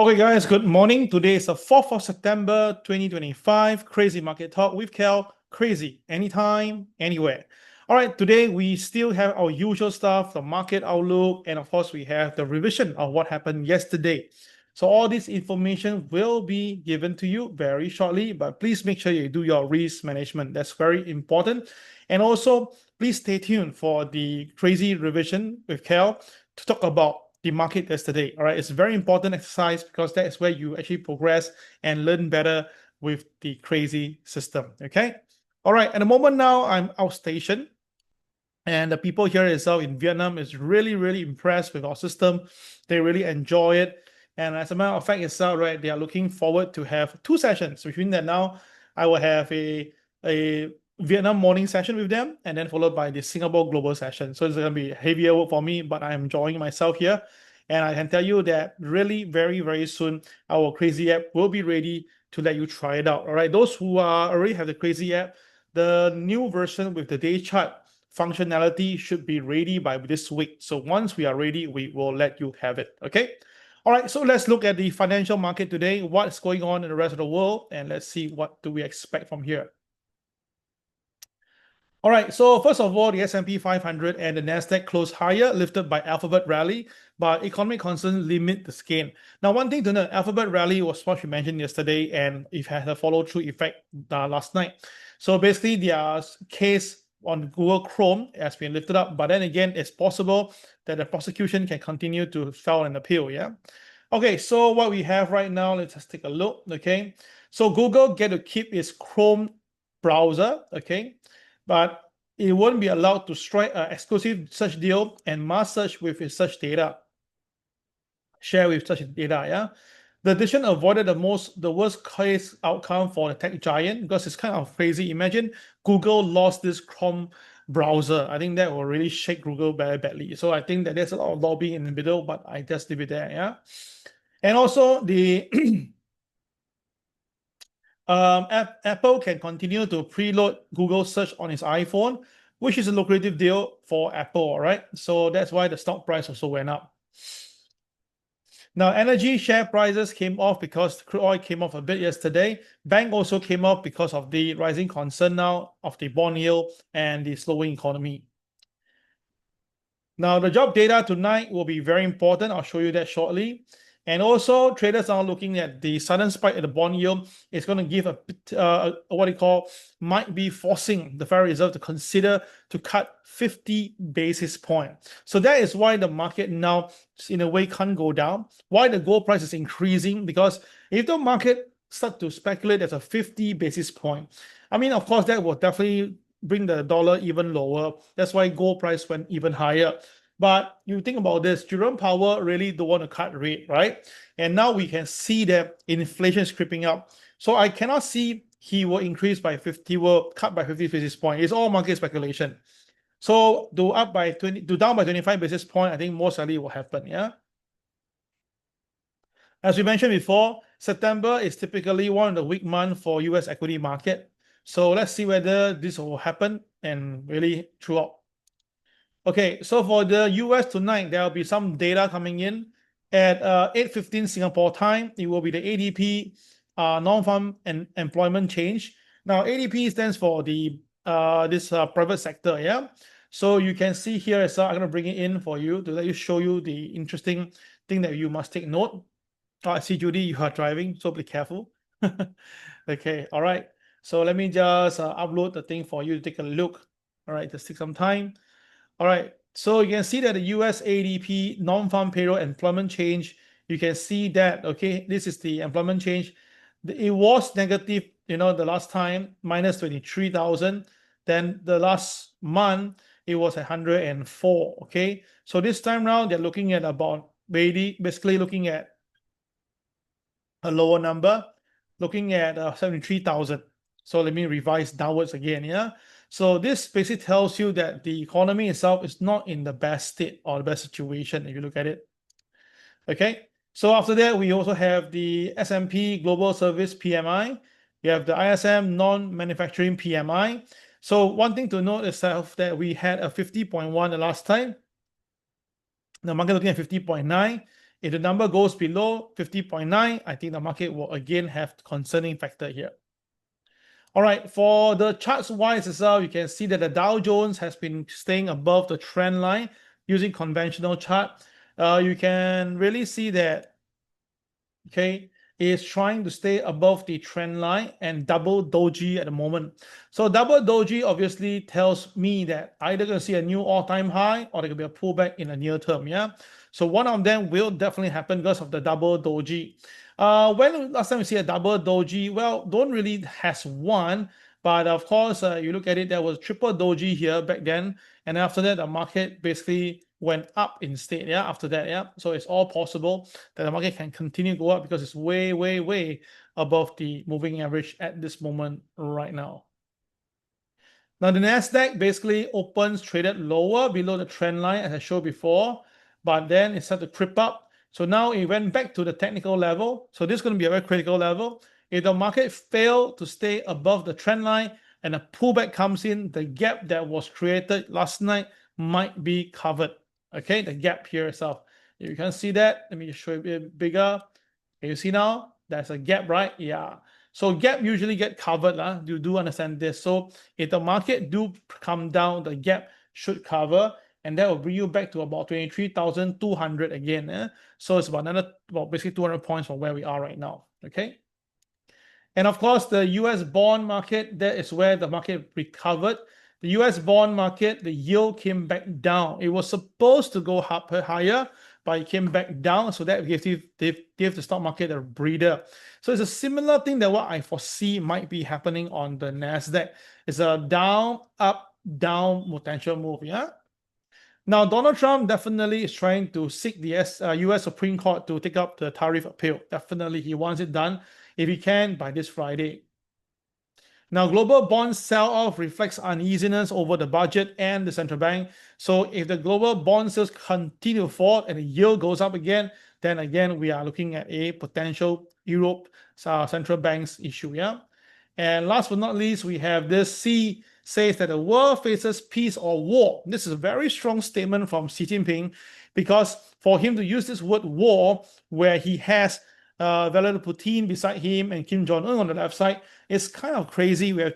Okay, guys, good morning. Today is the 4th of September, 2025. CRAZII Market Talk with KEL. Crazy, anytime, anywhere. All right, today we still have our usual stuff, the market outlook, and of course, we have the revision of what happened yesterday. So all this information will be given to you very shortly, but please make sure you do your risk management. That's very important. And also, please stay tuned for the CRAZII revision with KEL to talk about the market yesterday. All right, it's a very important exercise because that is where you actually progress and learn better with the CRAZII system. Okay. All right. At the moment now, I'm outstation, and the people here itself in Vietnam is really, really impressed with our system. They really enjoy it. And as a matter of fact itself, right, they are looking forward to have 2 sessions. Which means that now I will have a Vietnam morning session with them, and then followed by the Singapore global session. So it's going to be heavier work for me, but I'm enjoying myself here. And I can tell you that really very, very soon, our CRAZII app will be ready to let you try it out. All right, those who already have the CRAZII app, the new version with the day chart functionality should be ready by this week. So once we are ready, we will let you have it. Okay. All right, so let's look at the financial market today, what's going on in the rest of the world, and let's see what do we expect from here. All right, so first of all, the S&P 500 and the Nasdaq closed higher, lifted by Alphabet rally, but economic concerns limit the gain. Now, one thing to note, Alphabet rally was what we mentioned yesterday, and it had a follow-through effect last night. So basically, their case on Google Chrome has been lifted up, but then again, it's possible that the prosecution can continue to file an appeal. Yeah. Okay, so what we have right now, let's just take a look. Okay, so Google get to keep its Chrome browser. Okay, but it won't be allowed to strike an exclusive search deal and must search with its search data, share with search data. Yeah, the decision avoided the worst case outcome for the tech giant because it's kind of crazy. Imagine Google lost this Chrome browser. I think that will really shake Google very badly. So I think that there's a lot of lobbying in the middle, but I just leave it there. Yeah, and also the Apple can continue to preload Google search on its iPhone, which is a lucrative deal for Apple, all right? So that's why the stock price also went up. Now, energy share prices came off because crude oil came off a bit yesterday. Bank also came off because of the rising concern now of the bond yield and the slowing economy. Now, the job data tonight will be very important. I'll show you that shortly. And also, traders are looking at the sudden spike at the bond yield. It's going to give a bit, what they call, might be forcing the Federal Reserve to consider to cut 50 basis points. So that is why the market now, in a way, can't go down. Why the gold price is increasing? Because if the market start to speculate as a 50 basis point, I mean, of course, that will definitely bring the dollar even lower. That's why gold price went even higher. But you think about this, Jerome Powell really don't want to cut rate, right? And now we can see that inflation is creeping up. So I cannot see he will increase by 50, will cut by 50 basis points. It's all market speculation. So to up by 20, to down by 25 basis points, I think most likely will happen. Yeah. As we mentioned before, September is typically one of the weak months for US equity market. So let's see whether this will happen and really throughout. Okay, so for the US tonight, there will be some data coming in at 8:15 Singapore time. It will be the ADP non-farm and employment change. Now, ADP stands for the this private sector. Yeah, so you can see here. So I'm gonna bring it in for you to let you show you the interesting thing that you must take note. I see, Judy, you are driving, so be careful. Okay, all right. So let me just upload the thing for you to take a look. All right, just take some time. All right, so you can see that the US ADP non-farm payroll employment change, you can see that, okay, this is the employment change. It was negative, the last time, minus 23,000. Then the last month, it was 104, okay? So this time around, they're looking at about, basically looking at a lower number, looking at 73,000. So let me revise downwards again, yeah? So this basically tells you that the economy itself is not in the best state or the best situation if you look at it. Okay, so after that, we also have the S&P Global Service PMI. We have the ISM non-manufacturing PMI. So one thing to note is that we had a 50.1 the last time. The market looking at 50.9. If the number goes below 50.9, I think the market will again have concerning factor here. All right, for the charts wise as well, you can see that the Dow Jones has been staying above the trend line using conventional chart. You can really see that, okay, is trying to stay above the trend line and double doji at the moment. So double doji obviously tells me that either going to see a new all-time high or there could be a pullback in the near term. Yeah. So one of them will definitely happen because of the double doji. When last time we see a double doji, well, don't really has one, but of course, you look at it, there was triple doji here back then, and after that, the market basically went up instead. Yeah, after that, yeah. So it's all possible that the market can continue to go up because it's way, way, way above the moving average at this moment right now. Now, the Nasdaq basically opens traded lower below the trend line as I showed before, but then it started to creep up. So now it went back to the technical level. So this is going to be a very critical level. If the market failed to stay above the trend line and a pullback comes in, the gap that was created last night might be covered. Okay, the gap here itself. You can see that. Let me just show you a bit bigger. Can you see now? There's a gap, right? Yeah. So gap usually get covered. You do understand this. So if the market do come down, the gap should cover, and that will bring you back to about 23,200 again. So it's about another, well, basically 200 points from where we are right now. Okay. And of course, the US bond market, that is where the market recovered. The US bond market, the yield came back down. It was supposed to go up higher, but it came back down. So that gives the stock market a breather. So it's a similar thing that what I foresee might be happening on the Nasdaq. It's a down, up, down potential move. Yeah. Now, Donald Trump definitely is trying to seek the US Supreme Court to take up the tariff appeal. Definitely, he wants it done, if he can, by this Friday. Now, global bond sell-off reflects uneasiness over the budget and the central bank. So if the global bond sales continue to fall and the yield goes up again, then again, we are looking at a potential Europe central bank's issue. Yeah. And last but not least, we have this C says that the world faces peace or war. This is a very strong statement from Xi Jinping, because for him to use this word war, where he has Vladimir Putin beside him and Kim Jong-un on the left side, it's kind of crazy. We have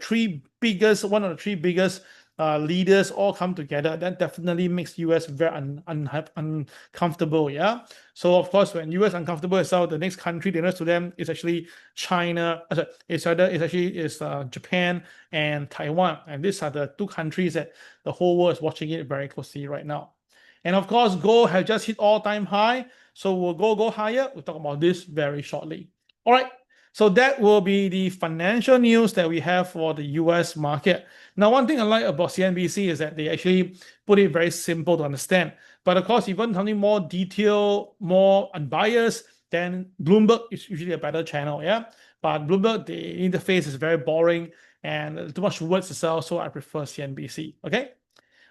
one of the three biggest leaders all come together. That definitely makes US very uncomfortable. Yeah. So of course, when US uncomfortable itself, the next country next to them is actually China. It's Japan and Taiwan, and these are the two countries that the whole world is watching it very closely right now. And of course, gold has just hit all-time high. So we'll go higher. We'll talk about this very shortly. All right. So that will be the financial news that we have for the US market. Now, one thing I like about CNBC is that they actually put it very simple to understand. But of course, if you want something more detailed, more unbiased, then Bloomberg is usually a better channel. Yeah. But Bloomberg, the interface is very boring and too much words itself. So I prefer CNBC. Okay.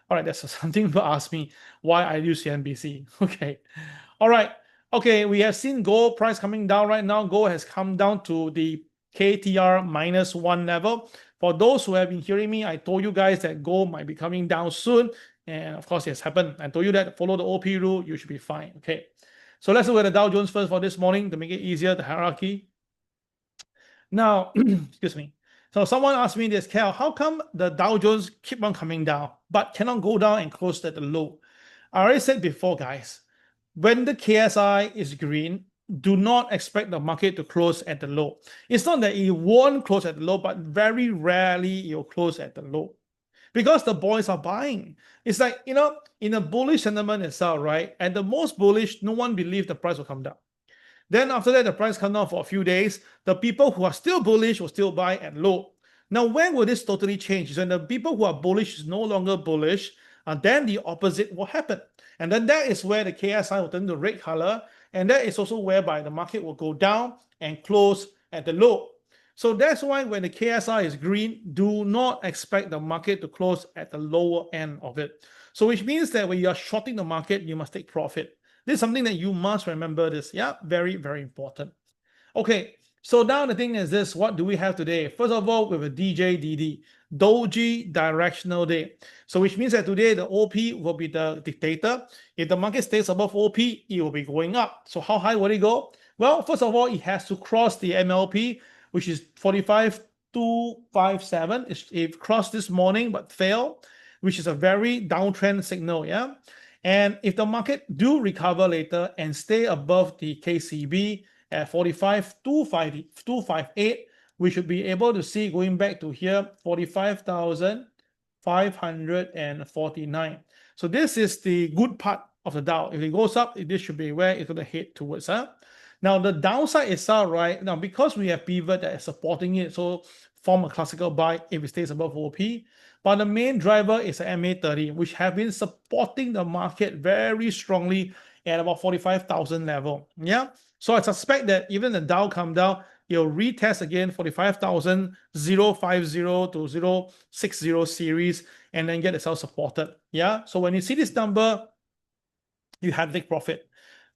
All right, that's something to ask me why I use CNBC. Okay. All right. Okay, we have seen gold price coming down right now. Gold has come down to the KTR -1 level. For those who have been hearing me, I told you guys that gold might be coming down soon. And of course, it has happened. I told you that follow the OP rule, you should be fine. Okay. So let's look at the Dow Jones first for this morning to make it easier, the hierarchy. Now, excuse me. So someone asked me this, KEL, how come the Dow Jones keep on coming down, but cannot go down and close at the low? I already said before, guys, when the KSI is green, do not expect the market to close at the low. It's not that it won't close at the low, but very rarely it will close at the low, because the boys are buying. It's like, in a bullish sentiment itself, right? At the most bullish, no one believes the price will come down. Then after that, the price comes down for a few days. The people who are still bullish will still buy at low. Now, when will this totally change? When the people who are bullish is no longer bullish, and then the opposite will happen. And then that is where the KSI will turn to red color. And that is also whereby the market will go down and close at the low. So that's why when the KSI is green, do not expect the market to close at the lower end of it. So which means that when you are shorting the market, you must take profit. This is something that you must remember this. Yeah, very, very important. Okay, So now the thing is this, what do we have today? First of all, we have a DJDD, Doji Directional Day. So which means that today the OP will be the dictator. If the market stays above OP, it will be going up. So how high will it go? Well, first of all, it has to cross the MLP, which is 45,257. It crossed this morning but failed, which is a very downtrend signal, yeah? And if the market do recover later and stay above the KCB, at 45,258, we should be able to see going back to here 45,549. So this is the good part of the Dow. If it goes up, this should be where it's going to head towards. Now the downside itself, right now, because we have pivot that is supporting it, so form a classical buy if it stays above OP. But the main driver is the MA30, which have been supporting the market very strongly at about 45,000 level. Yeah. So I suspect that even the Dow come down, it'll retest again 45,050 to 060 series and then get itself supported. Yeah. So when you see this number, you have to take profit.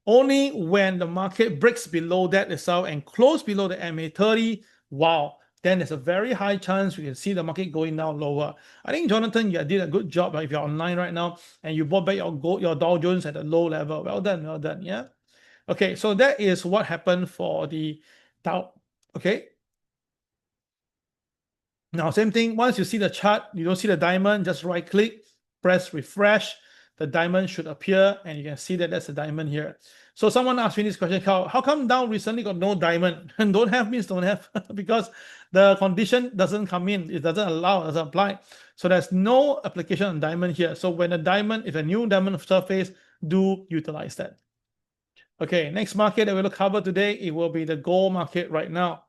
Only when the market breaks below that itself and close below the MA30, wow, then there's a very high chance we can see the market going down lower. I think, Jonathan, you did a good job. If you're online right now and you bought back your Dow Jones at a low level, well done, yeah. Okay, so that is what happened for the Dow. Okay. Now, same thing. Once you see the chart, you don't see the diamond, just right click, press refresh. The diamond should appear, and you can see that that's the diamond here. So someone asked me this question, how come Dow recently got no diamond? And don't have means don't have, because the condition doesn't come in. It doesn't allow, it doesn't apply. So there's no application on diamond here. So when a diamond, if a new diamond surface, do utilize that. Okay, next market that we'll cover today, it will be the gold market right now.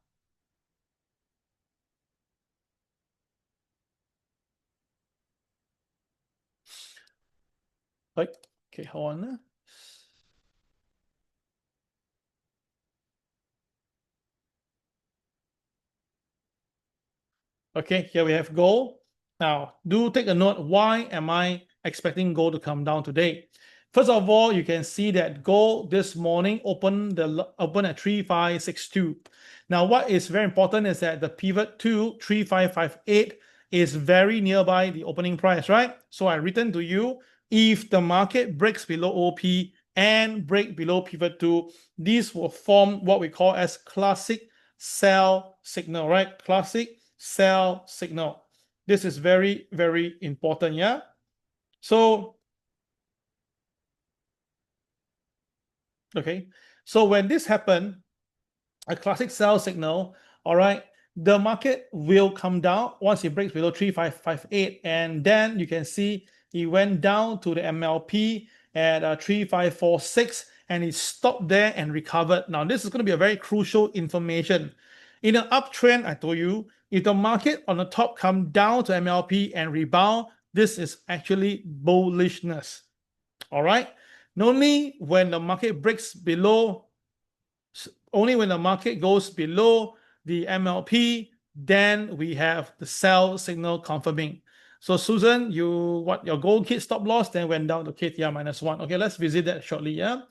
Right. Okay, hold on. Okay, here we have gold. Now, do take a note, why am I expecting gold to come down today? First of all, you can see that gold this morning opened at 3562. Now, what is very important is that the pivot to 3558 is very nearby the opening price, right? So I written to you, if the market breaks below OP and break below pivot 2, these will form what we call as classic sell signal, right? Classic sell signal. This is very, very important, yeah? So, okay. So when this happens, a classic sell signal, all right, the market will come down once it breaks below 3558, and then you can see it went down to the MLP at 3546, and it stopped there and recovered. Now, this is going to be a very crucial information. In an uptrend, I told you, if the market on the top come down to MLP and rebound, this is actually bullishness. All right. Only when the market breaks below, only when the market goes below the MLP, then we have the sell signal confirming. So Susan, your gold kit stop loss then went down to KTR -1. Okay, let's visit that shortly. Yeah.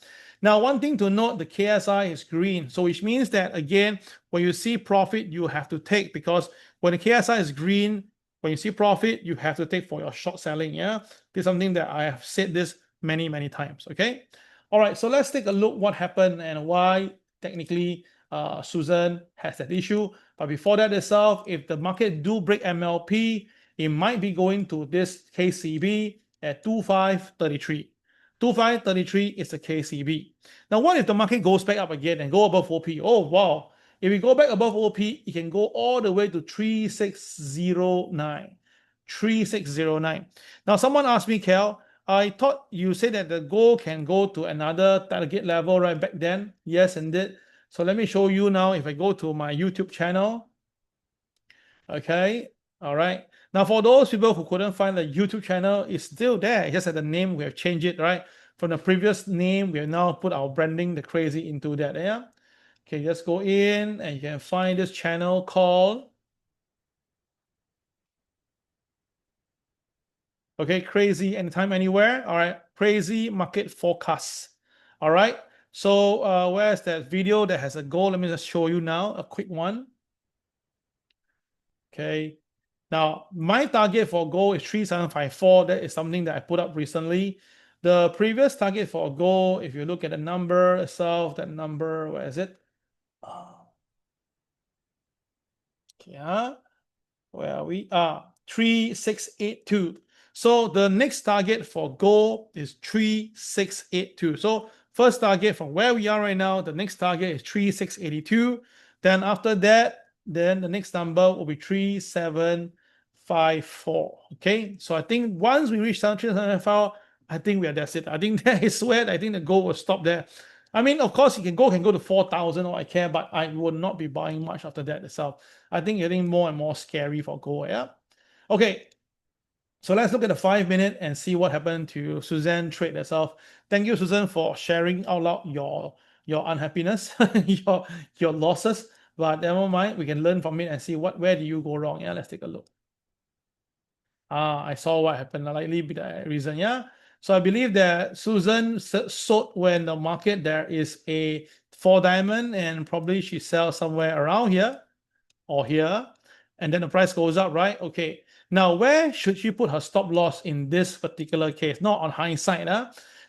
Now, one thing to note, the KSI is green. So which means that again, when you see profit, you have to take, because when the KSI is green, when you see profit, you have to take for your short selling. Yeah. This is something that I have said this many, many times. Okay. All right. So let's take a look what happened and why technically Susan has that issue. But before that itself, if the market do break MLP, it might be going to this KCB at 2533. 2533 is the KCB. Now, what if the market goes back up again and go above OP? Oh, wow. If we go back above OP, it can go all the way to 3609. 3609. Now, someone asked me, KEL, I thought you said that the gold can go to another target level right back then. Yes, indeed. So let me show you now. If I go to my YouTube channel, okay, all right. Now, for those people who couldn't find the YouTube channel, it's still there. It's just that the name, we have changed it, right? From the previous name, we have now put our branding, the CRAZII, into that, yeah? Okay, just go in and you can find this channel called, okay, CRAZII Anytime, Anywhere. All right, CRAZII Market Forecast. All right. So where's that video that has a goal? Let me just show you now, a quick one. Okay. Now, my target for goal is 3754. That is something that I put up recently. The previous target for a goal, if you look at the number itself, that number, where is it? Yeah, where are we? 3682. So the next target for goal is 3682. So first target from where we are right now, the next target is 3682. Then after that, then the next number will be 3754. Okay, so I think once we reach 3754, I think that's it. I think that is where I think the goal will stop there. I mean, of course, you can go to 4,000 or I care, but I would not be buying much after that itself. I think getting more and more scary for gold. Yeah. Okay. So let's look at the 5 minute and see what happened to Suzanne trade itself. Thank you, Susan, for sharing out loud your unhappiness, your losses. But never mind, we can learn from it and see where do you go wrong. Yeah, let's take a look. I saw what happened. Likely be the reason. Yeah. So I believe that Susan sold when the market there is a 4 diamond, and probably she sells somewhere around here or here, and then the price goes up, right? Okay. Now, where should she put her stop loss in this particular case? Not on hindsight.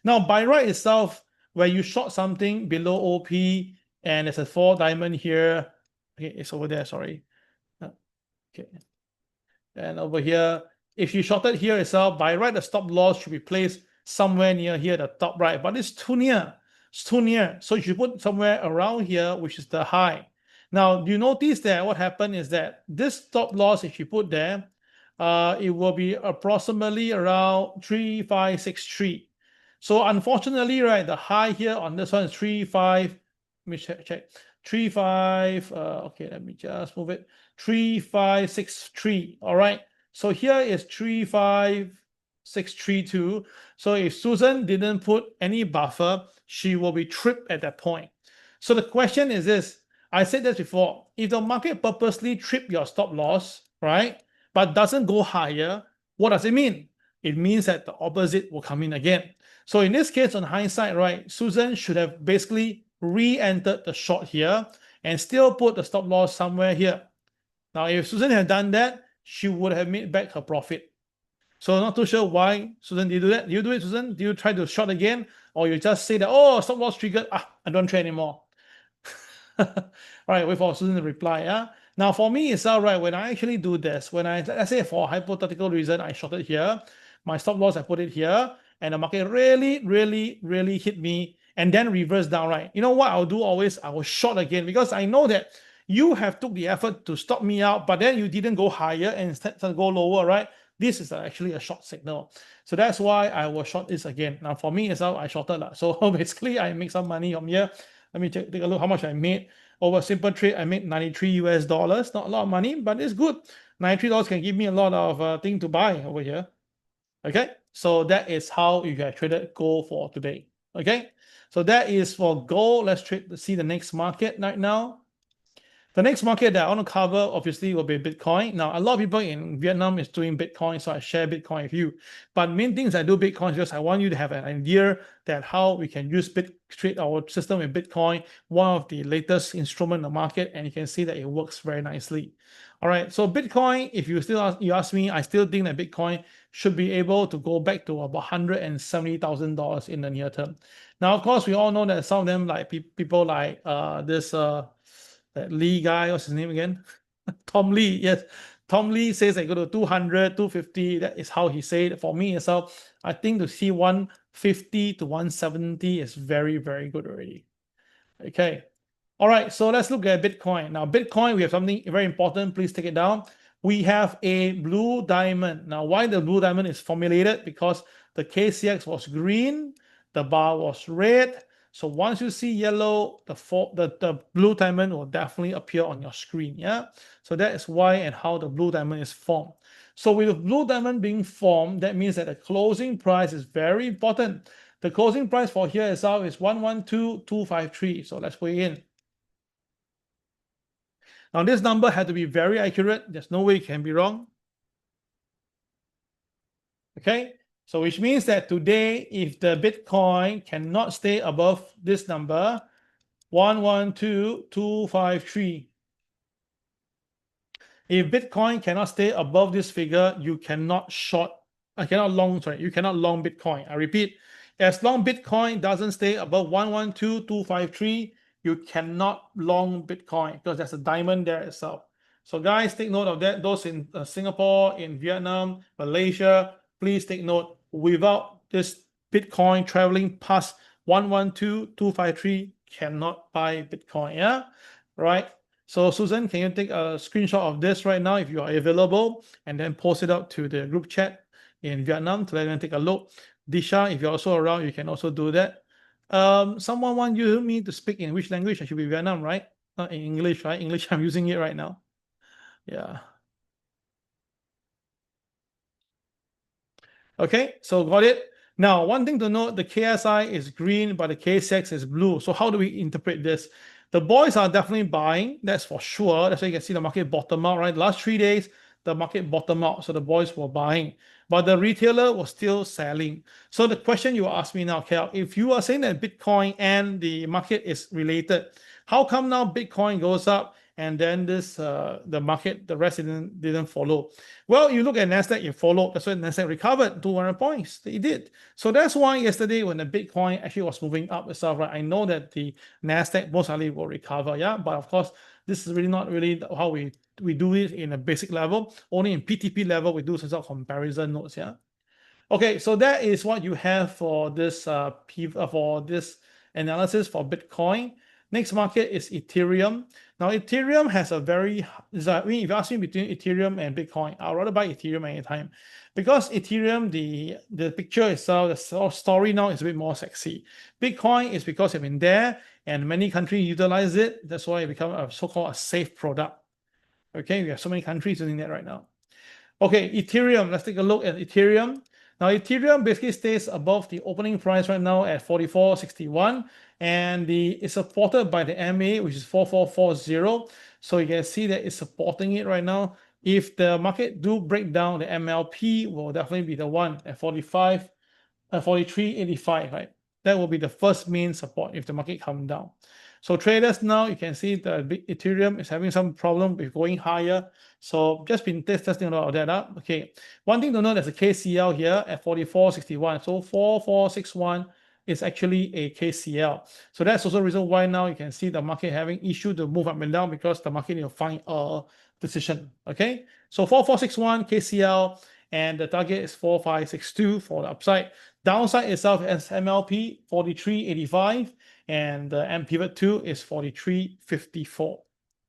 Now, by right itself, where you short something below OP and there's a 4 diamond here. Okay, it's over there, sorry. Okay. And over here, if you shorted here itself, by right, the stop loss should be placed somewhere near here, the top right, but it's too near. It's too near. So you should put somewhere around here, which is the high. Now, you notice that what happened is that this stop loss, if you put there, it will be approximately around 3563. So unfortunately, right, the high here on this one is 35. Let me check. 35. Okay, let me just move it. 3563. All right. So here is 35632. So if Susan didn't put any buffer, she will be tripped at that point. So the question is this. I said this before. If the market purposely trip your stop loss, right, but doesn't go higher, what does it mean? It means that the opposite will come in again. So in this case, on hindsight, right, Susan should have basically re-entered the short here and still put the stop loss somewhere here. Now, if Susan had done that, she would have made back her profit. So not too sure why Susan did do that. Do you do it, Susan? Do you try to short again? Or you just say that, oh, stop loss triggered, I don't trade anymore. All right, wait for Susan to reply. Yeah. Now, for me, it's all right. When I actually do this, let's say for a hypothetical reason, I shorted here, my stop loss, I put it here, and the market really, really, really hit me and then reverse down, right? You know what I'll do always? I will short again because I know that you have took the effort to stop me out, but then you didn't go higher and instead go lower, right? This is actually a short signal. So that's why I will short this again. Now, for me, I shorted. So basically, I make some money from here. Let me take a look how much I made. Over simple trade, I made 93 US dollars. Not a lot of money, but it's good. $93 can give me a lot of thing to buy over here. Okay, so that is how you have traded gold for today. Okay, so that is for gold. Let's see the next market right now. The next market that I want to cover, obviously, will be Bitcoin. Now, a lot of people in Vietnam is doing Bitcoin, so I share Bitcoin with you. But main things I do Bitcoin is just I want you to have an idea that how we can use trade our system with Bitcoin, one of the latest instrument in the market, and you can see that it works very nicely. All right, so Bitcoin, if you ask me, I still think that Bitcoin should be able to go back to about $170,000 in the near term. Now, of course, we all know that some of them, like people like that Lee guy, what's his name again? Tom Lee, yes. Tom Lee says I go to 200, 250. That is how he said. For me itself, I think to see 150 to 170 is very, very good already. Okay. All right, so let's look at Bitcoin. Now, Bitcoin, we have something very important. Please take it down. We have a blue diamond. Now, why the blue diamond is formulated? Because the KCX was green, the bar was red. So once you see yellow, the blue diamond will definitely appear on your screen. Yeah. So that is why and how the blue diamond is formed. So with the blue diamond being formed, that means that the closing price is very important. The closing price for here itself is 112,253. So let's put it in. Now this number had to be very accurate. There's no way it can be wrong. Okay. So which means that today, if the Bitcoin cannot stay above this number, 112,253. If Bitcoin cannot stay above this figure, you cannot you cannot long Bitcoin. I repeat, as long Bitcoin doesn't stay above 112,253, you cannot long Bitcoin because there's a diamond there itself. So guys, take note of that. Those in Singapore, in Vietnam, Malaysia, please take note. Without this Bitcoin traveling past 112,253, cannot buy Bitcoin. Yeah, right. So Susan, can you take a screenshot of this right now if you are available, and then post it out to the group chat in Vietnam to let them take a look. Disha, if you're also around, you can also do that. Someone want me to speak in which language? I should be Vietnam, right? Not in English, right? English, I'm using it right now. Yeah. Okay, so got it. Now, one thing to note, the KSI is green, but the KSX is blue. So how do we interpret this? The boys are definitely buying, that's for sure. That's why you can see the market bottom out, right? Last 3 days, the market bottom out, so the boys were buying. But the retailer was still selling. So the question you ask me now, KEL, if you are saying that Bitcoin and the market is related, how come now Bitcoin goes up and then this the market, the rest didn't follow? Well, you look at Nasdaq, it followed. That's why Nasdaq recovered 200 points. It did. So that's why yesterday when the Bitcoin actually was moving up itself, right? I know that the Nasdaq most likely will recover, yeah. But of course, this is really not really how we do it in a basic level. Only in PTP level we do some sort of comparison notes, yeah. Okay, so that is what you have for this for this analysis for Bitcoin. Next market is Ethereum. Now, Ethereum has a very, if you ask me between Ethereum and Bitcoin, I'd rather buy Ethereum anytime because Ethereum, the picture itself, the story now is a bit more sexy. Bitcoin is because it's been there and many countries utilize it. That's why it become a so-called a safe product. Okay, we have so many countries using that right now. Okay, Ethereum, let's take a look at Ethereum. Now, Ethereum basically stays above the opening price right now at 44.61, and it's supported by the MA, which is 4440. So you can see that it's supporting it right now. If the market do break down, the MLP will definitely be the one at 43.85, right? That will be the first main support if the market comes down. So traders now, you can see the Ethereum is having some problem with going higher. So just been testing all of that up. Okay, one thing to note, there's a KCL here at 44.61. So 4461 is actually a KCL. So that's also the reason why now you can see the market having issue to move up and down because the market will find a decision. Okay, so 4461 KCL, and the target is 4562 for the upside. Downside itself is MLP 43.85, and the M pivot 2 is 43.54.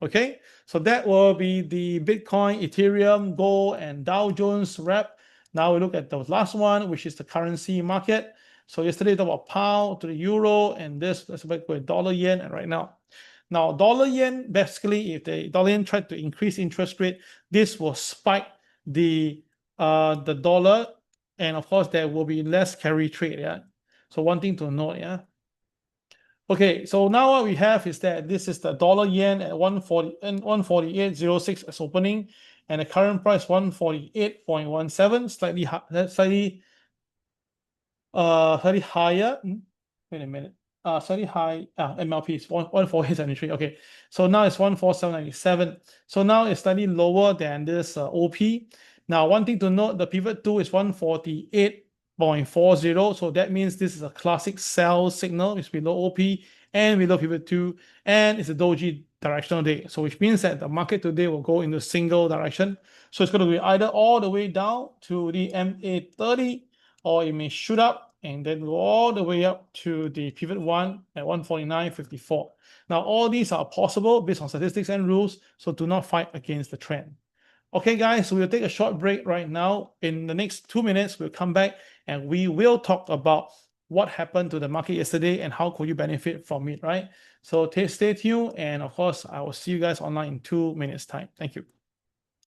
Okay, so that will be the Bitcoin, Ethereum, Gold, and Dow Jones wrap. Now we look at the last one, which is the currency market. So yesterday talked about pound to the euro, and let's back with dollar yen, and right now. Now, dollar yen, basically, if the dollar yen tried to increase interest rate, this will spike the dollar, and of course there will be less carry trade. Yeah, so one thing to note. Yeah. Okay, so now what we have is that this is the dollar yen at 140 and 148.06 as opening, and the current price 148.17, slightly higher. Wait a minute. Slightly high. MLP is 148.73. Okay, so now it's 147.97. So now it's slightly lower than this OP. Now, one thing to note, the pivot 2 is 148.40. So that means this is a classic sell signal. It's below OP and below pivot 2, and it's a doji directional day. So which means that the market today will go into single direction. So it's going to be either all the way down to the MA30, or it may shoot up and then go all the way up to the pivot 1 at 149.54. Now, all these are possible based on statistics and rules, so do not fight against the trend. Okay, guys, so we'll take a short break right now. In the next 2 minutes, we'll come back and we will talk about what happened to the market yesterday and how could you benefit from it, right? So stay tuned, and of course, I will see you guys online in 2 minutes' time. Thank you.